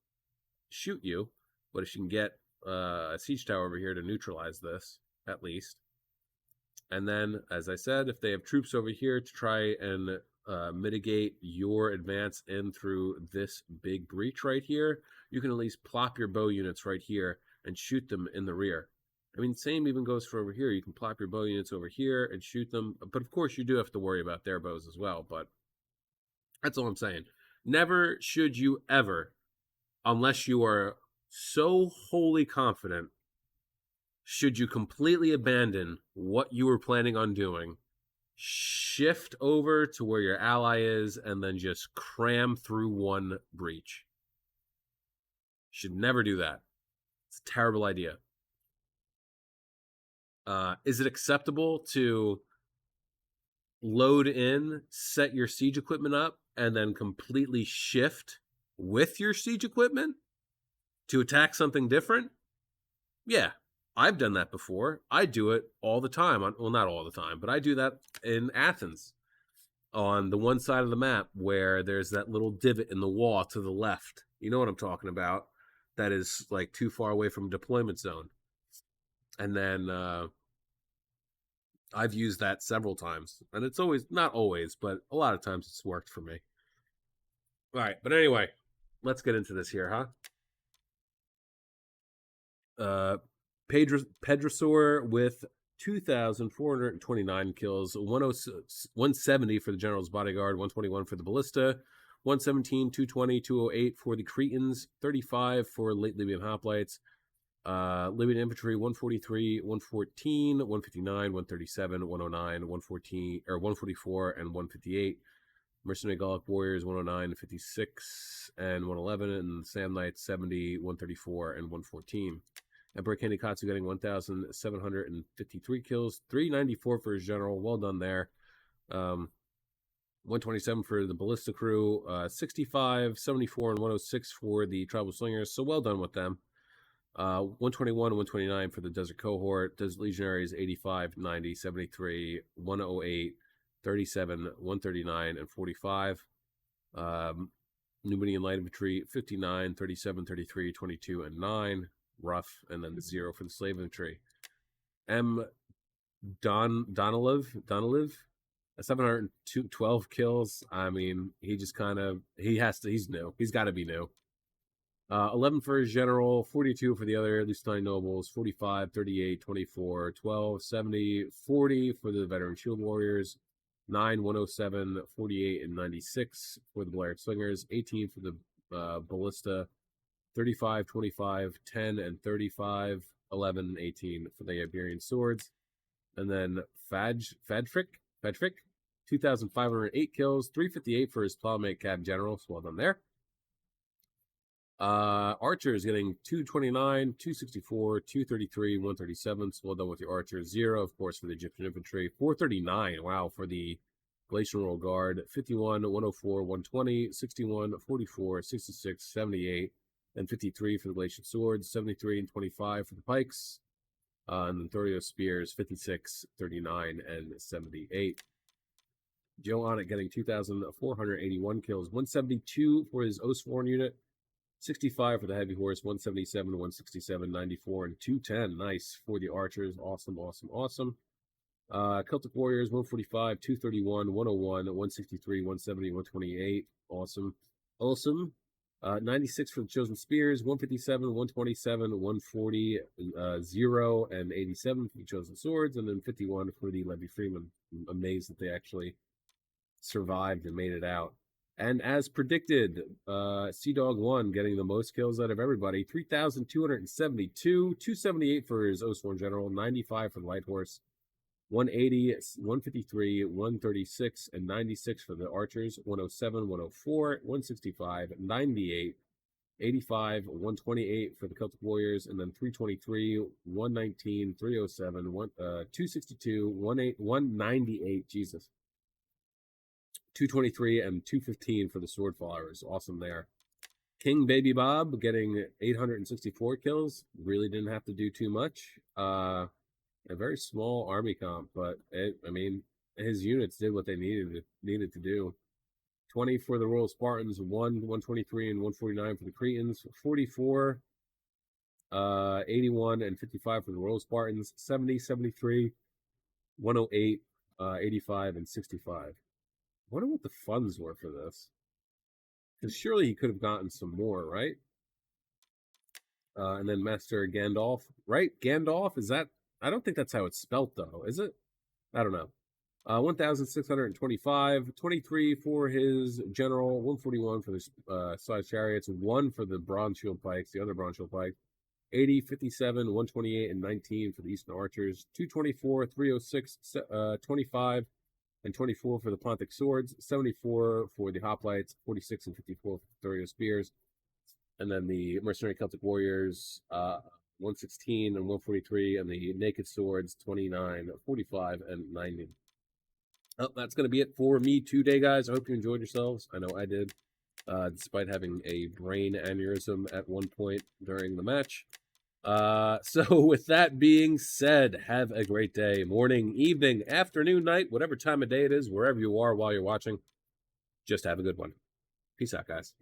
shoot you, but if you can get a siege tower over here to neutralize this, at least. And then, as I said, if they have troops over here to try and mitigate your advance in through this big breach right here, you can at least plop your bow units right here and shoot them in the rear. I mean, same even goes for over here. You can plop your bow units over here and shoot them. But of course, you do have to worry about their bows as well. But that's all I'm saying. Never should you ever, unless you are so wholly confident, should you completely abandon what you were planning on doing, shift over to where your ally is, and then just cram through one breach. Should never do that. It's a terrible idea. Is it acceptable to load in, set your siege equipment up, and then completely shift with your siege equipment to attack something different? Yeah, I've done that before. I do it all the time. Well, not all the time, but I do that in Athens on the one side of the map where there's that little divot in the wall to the left. You know what I'm talking about? That is like too far away from deployment zone. And then I've used that several times. And it's always, not always, but a lot of times it's worked for me. All right, but anyway, let's get into this here, huh? Pedrosaur with 2,429 kills, 170 for the General's Bodyguard, 121 for the Ballista, 117, 220, 208 for the Cretans, 35 for late Libyan Hoplites, Libyan Infantry, 143, 114, 159, 137, 109, 114, or 144, and 158. Mercenary Gallic Warriors 109, 56, and 111, and Sam Knights 70, 134, and 114. Emperor Kenny Katsu getting 1,753 kills, 394 for his general. Well done there. 127 for the Ballista crew, 65, 74, and 106 for the Tribal Slingers. So well done with them. 121 and 129 for the Desert Cohort. Desert Legionaries 85, 90, 73, 108, 37, 139, and 45. Numidian Light Infantry 59, 37, 33, 22, and 9. Rough, and then 0 for the Slave Infantry. Donaliv, 712 kills. I mean, he just he's new. He's got to be new. 11 for his general, 42 for the other Lucentine nobles, 45, 38, 24, 12, 70, 40 for the veteran shield warriors, 9, 107, 48, and 96 for the Blair Slingers, 18 for the ballista, 35, 25, 10, and 35, 11, 18 for the Iberian swords. And then Fadfrick, 2,508 kills, 358 for his Ptolemaic Cab General. So well done there. Archers getting 229, 264, 233, 137. So well done with the Archers. 0, of course, for the Egyptian Infantry. 439, wow, for the Galatian Royal Guard. 51, 104, 120, 61, 44, 66, 78, and 53 for the Galatian Swords. 73 and 25 for the Pikes. And then 30 Spears, 56, 39, and 78. Joe Onnit getting 2,481 kills, 172 for his Osworn unit, 65 for the Heavy Horse, 177, 167, 94, and 210. Nice for the Archers. Awesome, awesome, awesome. Celtic Warriors, 145, 231, 101, 163, 170, 128. Awesome. Awesome. 96 for the Chosen Spears, 157, 127, 140, 0, and 87 for the Chosen Swords, and then 51 for the Levy Freeman. I'm amazed that they actually survived and made it out. And as predicted, Sea Dog 1 getting the most kills out of everybody, 3,272, 278 for his Osworn General, 95 for the Light Horse, 180, 153, 136, and 96 for the Archers, 107, 104, 165, 98, 85, 128 for the Celtic Warriors, and then 323, 119, 307, 262, 198, Jesus. 223 and 215 for the Sword Followers. Awesome there. King Baby Bob getting 864 kills. Really didn't have to do too much. A very small army comp, but his units did what they needed to do. 20 for the Royal Spartans, 123, and 149 for the Cretans, 44, 81, and 55 for the Royal Spartans, 70, 73, 108, 85, and 65. I wonder what the funds were for this. Because surely he could have gotten some more, right? And then Master Gandalf, right? Gandalf, is that? I don't think that's how it's spelt, though, is it? I don't know. 1,625, 23 for his general, 141 for the size chariots, 1 for the Bronze Shield Pikes, the other Bronze Shield Pike, 80, 57, 128, and 19 for the Eastern Archers, 224, 306, 25, and 24 for the Pontic Swords, 74 for the Hoplites, 46 and 54 for the Thorio Spears, and then the Mercenary Celtic Warriors, 116 and 143, and the Naked Swords, 29, 45, and 90. Oh, that's going to be it for me today, guys. I hope you enjoyed yourselves. I know I did, despite having a brain aneurysm at one point during the match. So with that being said, have a great day, morning, evening, afternoon, night, whatever time of day it is, wherever you are while you're watching. Just have a good one. Peace out, guys.